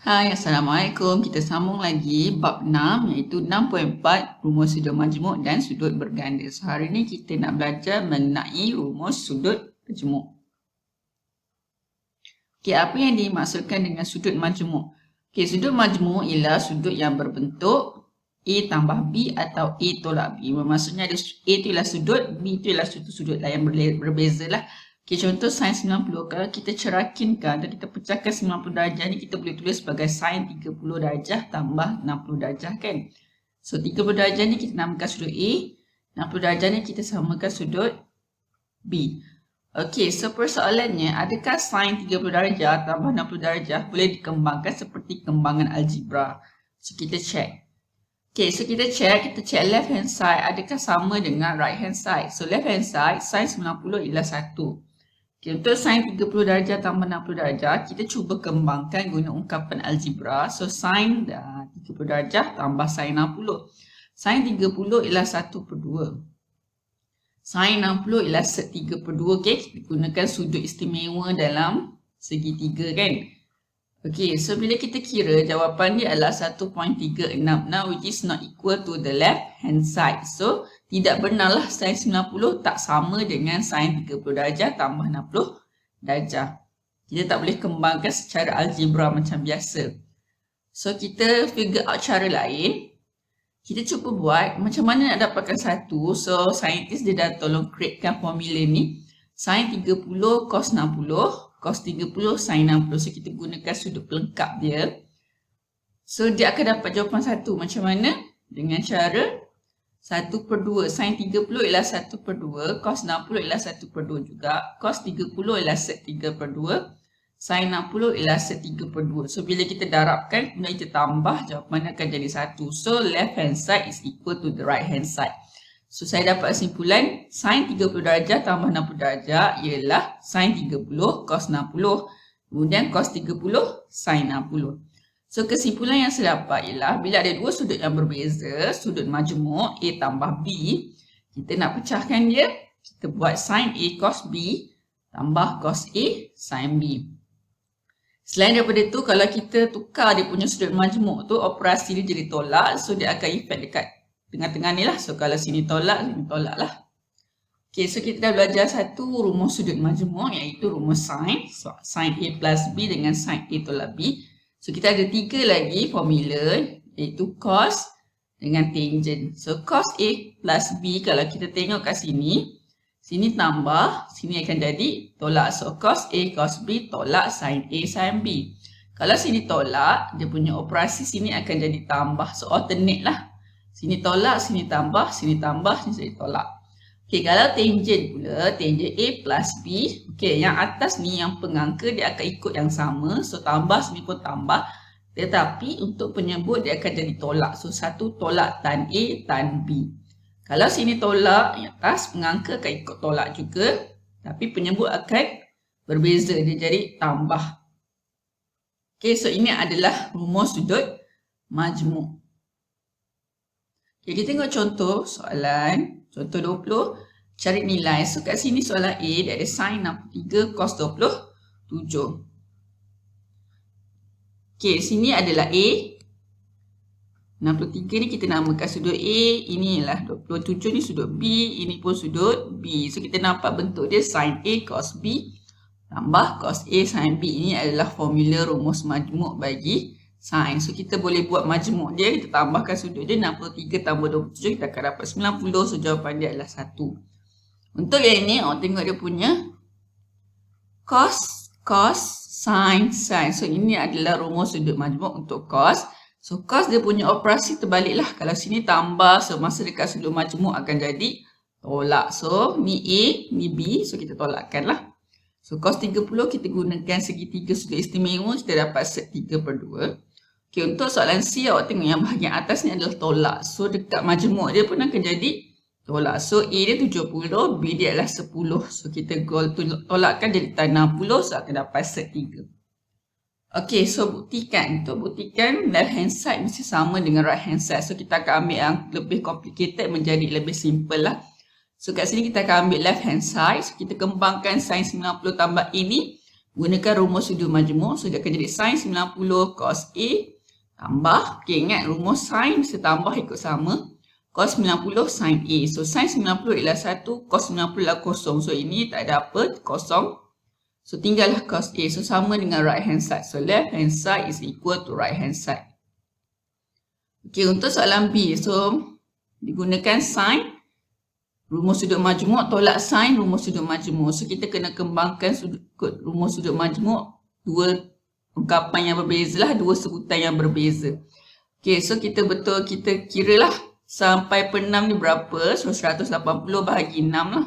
Hai, Assalamualaikum. Kita sambung lagi bab 6 iaitu 6.4 rumus sudut majmuk dan sudut berganda. So, hari ini kita nak belajar mengenai rumus sudut majmuk. Okey, apa yang dimaksudkan dengan sudut majmuk? Okey, sudut majmuk ialah sudut yang berbentuk A tambah B atau A tolak B. Maksudnya ada A tu ialah sudut, B tu ialah sudut lain berbeza lah. Okay, contoh sin 90, kalau kita cerakinkan atau kita pecahkan 90 darjah ni, kita boleh tulis sebagai sin 30 darjah tambah 60 darjah kan. So 30 darjah ni kita namakan sudut A, 60 darjah ni kita samakan sudut B. Okay, so persoalannya, adakah sin 30 darjah tambah 60 darjah boleh dikembangkan seperti kembangan algebra? So kita check. Okay, so kita check left hand side adakah sama dengan right hand side. So left hand side, sin 90 ialah 1. Okay, untuk sin 30 darjah tambah 60 darjah, kita cuba kembangkan guna ungkapan algebra. So, sin 30 darjah tambah sin 60. Sin 30 ialah 1/2. Sin 60 ialah 3/2. Okay, kita gunakan sudut istimewa dalam segitiga kan. Okay, so bila kita kira, jawapan dia adalah 1.36. Now, which is not equal to the left hand side. So, tidak benarlah sin 90 tak sama dengan sin 30 darjah tambah 60 darjah. Kita tak boleh kembangkan secara algebra macam biasa. So, kita figure out cara lain. Kita cuba buat macam mana nak dapatkan satu. So, saintis dia dah tolong createkan formula ni. Sin 30 cos 60, cos 30 sin 60. So, kita gunakan sudut pelengkap dia. So, dia akan dapat jawapan satu. Macam mana? Dengan cara 1/2. Sin 30 ialah 1/2. Cos 60 ialah 1/2 juga. Cos 30 ialah 1/3. Sin 60 ialah 1/3. So, bila kita darabkan, kemudian kita tambah, jawapan akan jadi 1. So, left hand side is equal to the right hand side. So, saya dapat kesimpulan sin 30 darjah tambah 60 darjah ialah sin 30 cos 60. Kemudian cos 30 sin 60. So, kesimpulan yang saya dapat ialah bila ada dua sudut yang berbeza, sudut majmuk A tambah B, kita nak pecahkan dia, kita buat sin A cos B tambah cos A sin B. Selain daripada tu, kalau kita tukar dia punya sudut majmuk tu, operasi dia jadi tolak. So, dia akan efek dekat tengah-tengah ni lah. So, kalau sini tolak lah. Okay, so kita dah belajar satu rumus sudut majmuk iaitu rumus sin. So, sin A plus B dengan sin A tolak B. So, kita ada tiga lagi formula iaitu cos dengan tangent. So, cos A plus B kalau kita tengok kat sini, sini tambah, sini akan jadi tolak. So, cos A cos B tolak sin A sin B. Kalau sini tolak, dia punya operasi sini akan jadi tambah. So, alternate lah. Sini tolak, sini tambah, sini jadi tolak. Okay, kalau tangent pula, tangent A plus B. Okay, yang atas ni, yang pengangka dia akan ikut yang sama. So, tambah sini pun tambah. Tetapi untuk penyebut dia akan jadi tolak. So, satu tolak tan A, tan B. Kalau sini tolak, yang atas pengangka akan ikut tolak juga. Tapi penyebut akan berbeza. Dia jadi tambah. Okay, so ini adalah rumus sudut majmuk. Okay, kita tengok contoh soalan. Contoh 20, cari nilai. So, kat sini soalan A, dia ada sin 63 cos 27. Okay, sini adalah A. 63 ni kita namakan sudut A. Ini ialah 27 ni sudut B. Ini pun sudut B. So, kita nampak bentuk dia sin A cos B tambah cos A sin B. Ini adalah formula rumus majmuk bagi sin. So, kita boleh buat majmuk dia. Kita tambahkan sudut dia 63 tambah 27. Kita akan dapat 90. So, jawapan dia adalah 1. Untuk yang ini, awak tengok dia punya cos, sin. So, ini adalah rumus sudut majmuk untuk cos. So, cos dia punya operasi terbaliklah. Kalau sini tambah, semasa dekat sudut majmuk akan jadi tolak. So, ni A, ni B. So, kita tolakkan lah. So, cos 30 kita gunakan segitiga sudut istimewa. Kita dapat set 3/2. Okay, untuk soalan C, awak tengok yang bahagian atas ni adalah tolak. So, dekat majmuk dia pun akan jadi tolak. So, A dia 70, B dia adalah 10. So, kita tolakkan jadi tan 60. So, akan dapat set 3. Okay, so buktikan. Untuk buktikan, left hand side mesti sama dengan right hand side. So, kita akan ambil yang lebih complicated menjadi lebih simple lah. So, kat sini kita akan ambil left hand side. So, kita kembangkan sin 90 tambah A ni Gunakan rumus sudut majmuk. So, dia akan jadi sin 90 cos A tambah. Okay, ingat rumus sin mesti tambah ikut sama. Cos 90 sin A. So, sin 90 ialah 1, cos 90 ialah kosong. So, ini tak ada apa, kosong. So, tinggallah cos A. So, sama dengan right hand side. So, left hand side is equal to right hand side. Okay, untuk soalan B. So, digunakan sin. Rumus sudut majmuk tolak sin rumus sudut majmuk. So, kita kena kembangkan rumus sudut majmuk. Dua ungkapan yang berbeza lah. Dua sebutan yang berbeza. Okay, so kita kira lah. Sampai per6 ni berapa? So, 180 bahagi 6 lah.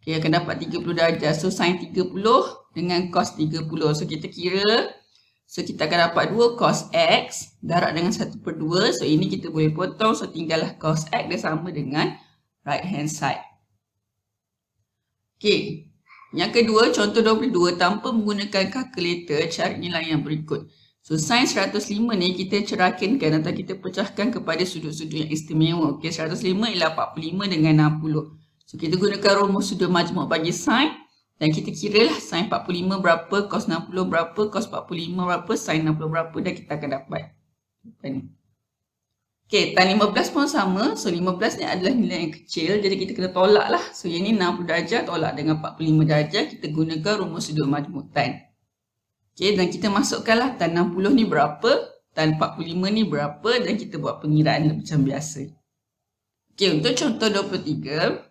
Okay, akan dapat 30 darjah. So, sin 30 dengan cos 30. So, kita kira. So, kita akan dapat 2 cos X. Darab dengan 1/2. So, ini kita boleh potong. So, tinggallah cos X. Dia sama dengan right hand side. Okay. Yang kedua, contoh 22. Tanpa menggunakan kalkulator, cari nilai yang berikut. So, sin 105 ni kita ceraikan atau kita pecahkan kepada sudut-sudut yang istimewa. Okay, 105 ialah 45 dengan 60. So, kita gunakan rumus sudut majmuk bagi sin. Dan kita kira lah sin 45 berapa, cos 60 berapa, cos 45 berapa, sin 60 berapa. Dan kita akan dapat. Okay, tan 15 pun sama. So, 15 ni adalah nilai yang kecil. Jadi, kita kena tolak lah. So, yang ni 60 darjah tolak dengan 45 darjah. Kita gunakan rumus sudut majmuk tan. Okay, dan kita masukkanlah tan 60 ni berapa, tan 45 ni berapa dan kita buat pengiraan macam biasa. Okay, untuk contoh 23,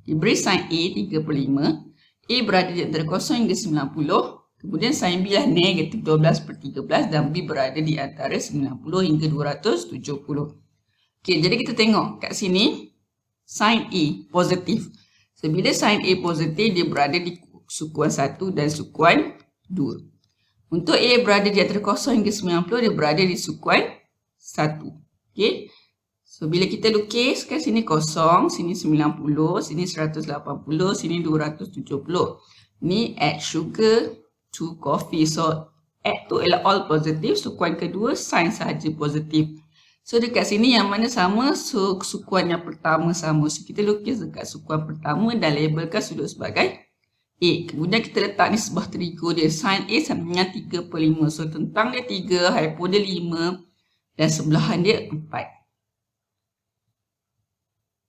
diberi sin A 3/5, A berada di antara 0 hingga 90, kemudian sin B lah negatif 12/13 dan B berada di antara 90 hingga 270. Okay, jadi kita tengok kat sini, sin A positif. So, bila sin A positif, dia berada di sukuan 1 dan sukuan 2. Untuk A berada di antara 0 hingga 90, dia berada di sukuan 1. Okay. So, bila kita lukiskan sini 0, sini 90, sini 180, sini 270. Ini add sugar to coffee. So, add tu ialah all positif. Sukuan kedua, sin sahaja positif. So, dekat sini yang mana sama? So, sukuan yang pertama sama. So, kita lukis dekat sukuan pertama dan labelkan sudut sebagai A. Kemudian kita letak ni sebuah trigo dia. Sin A sama dengan 3/5. So, tentang dia 3, hypo dia 5 dan sebelahan dia 4.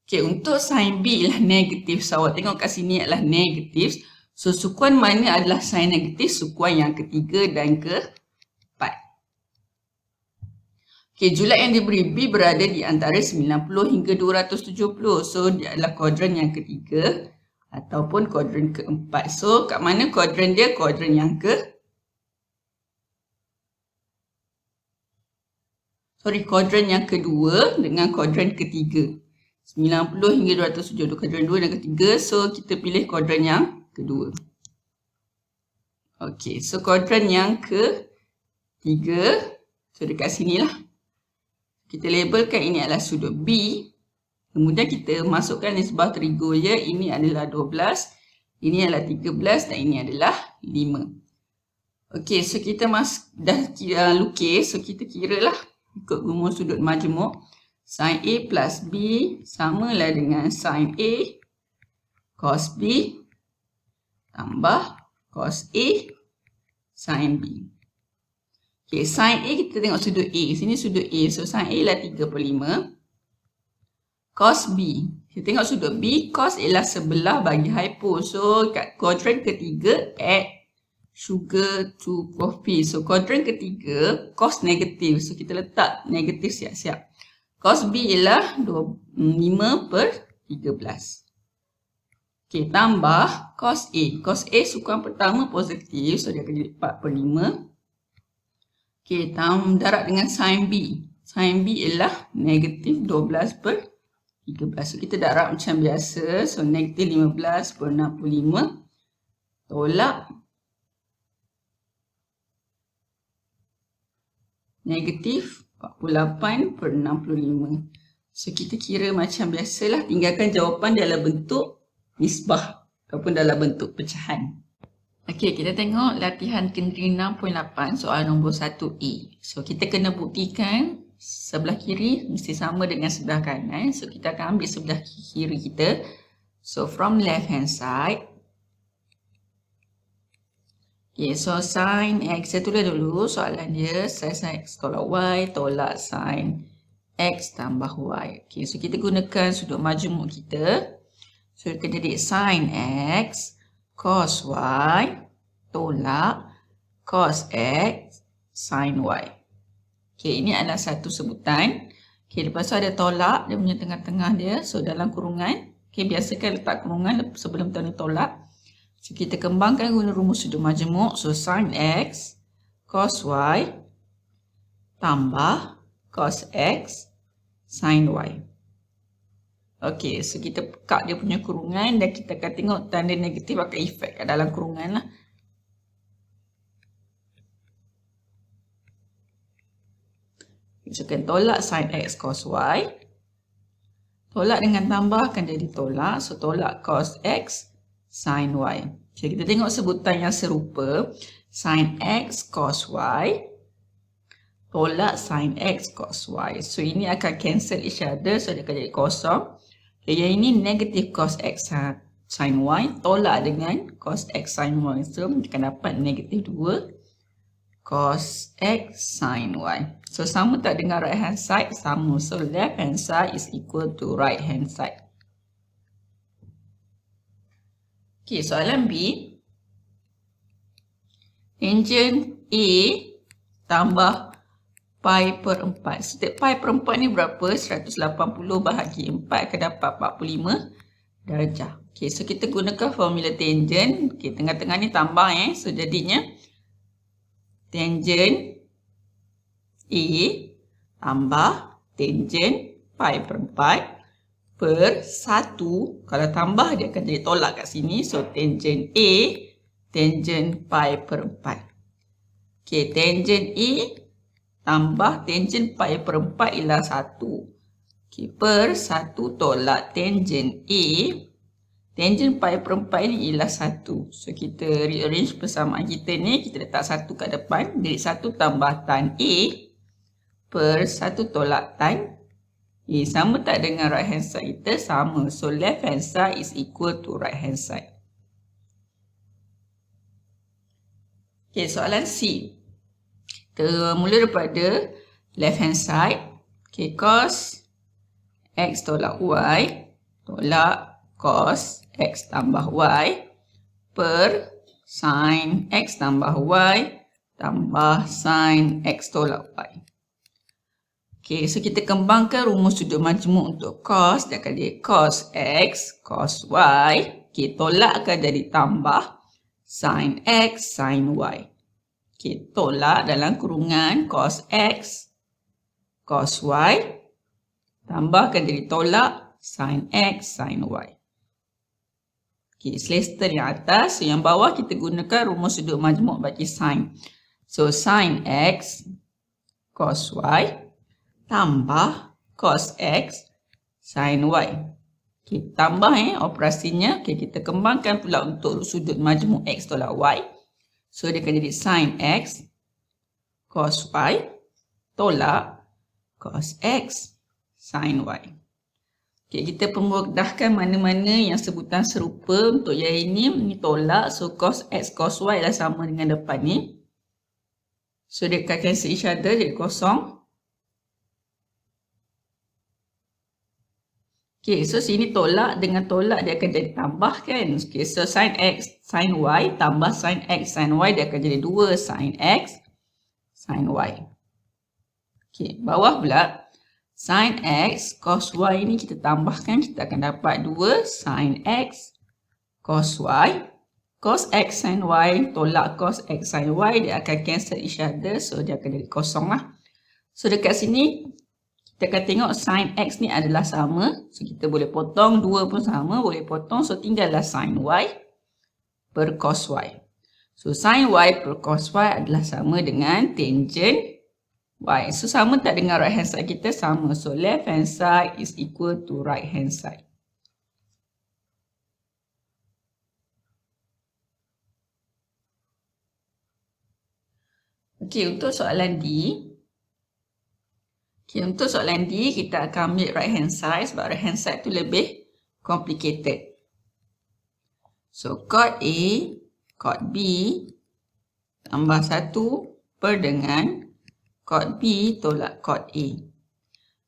Okay, untuk sin B ialah negatif. So, awak tengok kat sini adalah negatif. So, sukuan mana adalah sin negatif? Sukuan yang ketiga dan keempat. Okay, julat yang diberi B berada di antara 90 hingga 270. So, dia adalah kuadran yang ketiga. Ataupun kuadran keempat. So, kat mana kuadran dia? Kuadran yang kuadran yang kedua dengan kuadran ketiga. 90 hingga 270 kuadran 2 dan ketiga. So, kita pilih kuadran yang kedua. Okey, so kuadran yang ketiga. So, dekat sini lah. Kita labelkan ini adalah sudut B. Kemudian kita masukkan nisbah trigo dia. Ini adalah 12. Ini adalah 13 dan ini adalah 5. Okey, so kita dah lukis. So, kita kira lah ikut rumus sudut majmuk. Sin A plus B samalah dengan sin A cos B tambah cos A sin B. Okay, sin A kita tengok sudut A. Sini sudut A. So, sin A ialah 3/5. Cos B. Kita tengok sudut B. Cos ialah sebelah bagi hypo. So, kat kuadran ketiga, add sugar to coffee. So, kuadran ketiga, cos negatif. So, kita letak negatif siap-siap. Cos B ialah 5/13. Okey, tambah cos A. Cos A sukuan pertama positif. So, dia akan jadi 4/5. Okey, darab dengan sin B. Sin B ialah negatif 12/13. So, kita darab macam biasa. So, negatif 15/65. Tolak negatif 48/65. So, kita kira macam biasalah. Tinggalkan jawapan dalam bentuk nisbah ataupun dalam bentuk pecahan. Okey, kita tengok latihan kendiri 6.8 soal nombor 1A. So, kita kena buktikan sebelah kiri mesti sama dengan sebelah kanan. So, kita akan ambil sebelah kiri kita. So, from left hand side. Okay, so sin X, saya tulis dulu soalan dia. Sin X tolak Y, tolak sin X tambah Y. Okay, so kita gunakan sudut majmuk kita. So, kita jadi sin X cos Y tolak cos X sin Y. Okay, ini adalah satu sebutan. Okay, lepas tu ada tolak, dia punya tengah-tengah dia. So, dalam kurungan. Okay, biasakan letak kurungan sebelum kita tolak. So, kita kembangkan guna rumus sudut majmuk. So, sin X cos Y tambah cos X sin Y. Okey, so kita pekak dia punya kurungan dan kita akan tengok tanda negatif akan efek kat dalam kurungan lah. So, kita tolak sin X cos Y. Tolak dengan tambah akan jadi tolak. So, tolak cos X sin Y. Okay, kita tengok sebutan yang serupa. Sin X cos Y. Tolak sin X cos Y. So, ini akan cancel each other. So, dia akan jadi kosong. Okay, yang ini negatif cos X sin Y. Tolak dengan cos X sin Y. So, kita akan dapat negatif 2 cos X sin Y. So, sama tak dengan right hand side? Sama. So, left hand side is equal to right hand side. Okay, soalan B. Tangent A tambah pi per 4. Setiap pi per 4 ni berapa? 180 bahagi 4 akan dapat 45 darjah. Okay, so kita gunakan formula tangent. Okay, tengah-tengah ni tambah So, jadinya tangent A tambah tangent pi per 4 per 1. Kalau tambah dia akan jadi tolak kat sini. So, tangent A tangent pi per 4. Okay, tangent A tambah tangent pi per 4 ialah 1. Okay, per 1 tolak tangent A. Tangent pi per 4 ni ialah 1. So, kita rearrange persamaan kita ni. Kita letak 1 kat depan. Jadi 1 tambah tan A per 1 tolak tan A. Sama tak dengan right hand side kita? Sama. So, left hand side is equal to right hand side. Okay, soalan C. Kita mula daripada left hand side. Okay, cos X tolak Y tolak cos X tambah Y per sin X tambah Y tambah sin X tolak Y. Okay, so kita kembangkan rumus sudut majmuk untuk cos. Dia akan jadi cos X cos Y. Okay, tolak akan jadi tambah sin X sin Y. Okay, tolak dalam kurungan cos X cos Y tambahkan jadi tolak sin X sin Y. Okay, selesa yang atas. So, yang bawah kita gunakan rumus sudut majmuk bagi sin. So, sin X cos Y tambah cos X sin Y. Okay, tambah operasinya. Okay, kita kembangkan pula untuk sudut majmuk X tolak Y. So, dia akan jadi sin X cos Y tolak cos X sin Y. Okay, kita pemudahkan mana-mana yang sebutan serupa. Untuk yang ini tolak. So, cos X cos Y adalah sama dengan depan ni. So, dia akan cancel each other jadi kosong. Okay, so sini tolak dengan tolak dia akan jadi tambah kan. Okay, so sin X sin Y tambah sin X sin Y dia akan jadi 2 sin X sin Y. Okay, bawah pula sin X cos Y ni kita tambahkan. Kita akan dapat 2 sin X cos Y. Cos X sin Y tolak cos X sin Y dia akan cancel each other. So, dia akan jadi kosong lah. So, dekat sini kita akan tengok sin X ni adalah sama. So, kita boleh potong. 2 pun sama. Boleh potong. So, tinggallah sin Y per cos Y. So, sin Y per cos Y adalah sama dengan tangent Y. So, sama tak dengan right hand side kita? Sama. So, left hand side is equal to right hand side. Okey, untuk soalan D. Okay, untuk soalan D, kita akan ambil right hand side sebab right hand side tu lebih complicated. So, cot A, cot B tambah 1 per dengan kod B tolak kod A.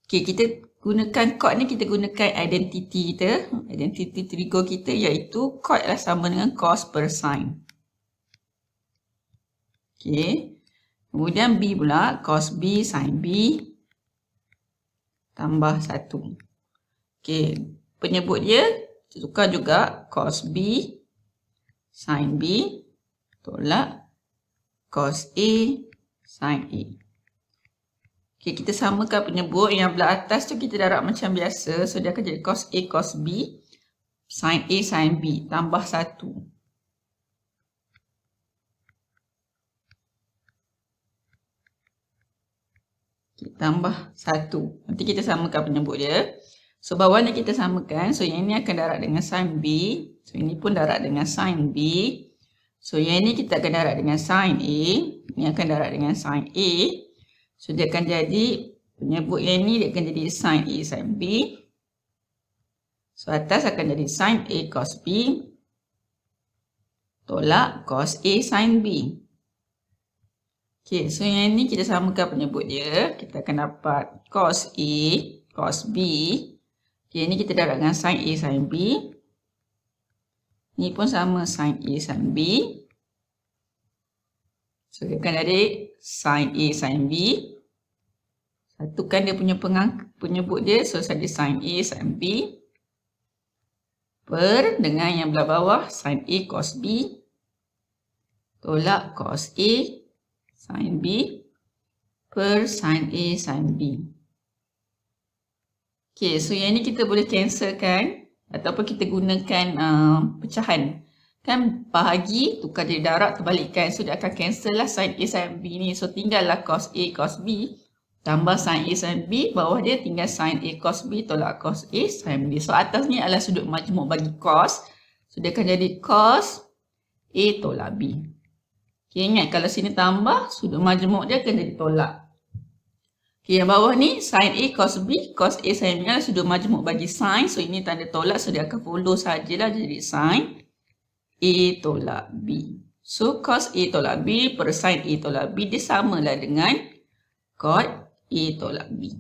Okey, kita gunakan kod ni, kita gunakan identiti kita, identiti trigo kita, iaitu kod adalah sama dengan cos per sin. Okey. Kemudian B pula, cos B sin B tambah 1. Okey, penyebut dia tukar juga cos B sin B tolak cos A sin A. Okey, kita samakan penyebut yang belah atas tu kita darab macam biasa. So dia akan jadi cos A cos B sin A sin B tambah 1. Tambah 1. Nanti kita samakan penyebut dia. So bawah ni kita samakan. So yang ini akan darab dengan sin B. So ini pun darab dengan sin B. So yang ini kita akan darab dengan sin A. Ini akan darab dengan sin A. So dia akan jadi, penyebut yang ini dia akan jadi sin A sin B. So atas akan jadi sin A cos B tolak cos A sin B. Okey, so yang ini kita samakan penyebut dia. Kita akan dapat cos A, cos B. Okey, ini kita darab dengan sin A, sin B. Ini pun sama sin A, sin B. So, dia akan jadi sin A, sin B. Satukan dia punya penyebut dia. So, jadi sin A, sin B. Per dengan yang belah bawah, sin A, cos B. Tolak cos A, sin B per sin A sin B. Okey, so yang ni kita boleh cancelkan ataupun kita gunakan pecahan. Kan bahagi tukar jadi darab terbalikkan. So dia akan cancel lah sin A sin B ni. So tinggallah cos A cos B tambah sin A sin B. Bawah dia tinggal sin A cos B tolak cos A sin B. So atas ni adalah sudut majmuk bagi cos. So dia akan jadi cos A tolak B. Okay, ingat kalau sini tambah, sudut majmuk dia akan jadi tolak. Okay, yang bawah ni sin A cos B, cos A sin B adalah sudut majmuk bagi sin. So ini tanda tolak, so dia akan follow sajalah jadi sin A tolak B. So cos A tolak B per sin A tolak B dia samalah dengan cot A tolak B.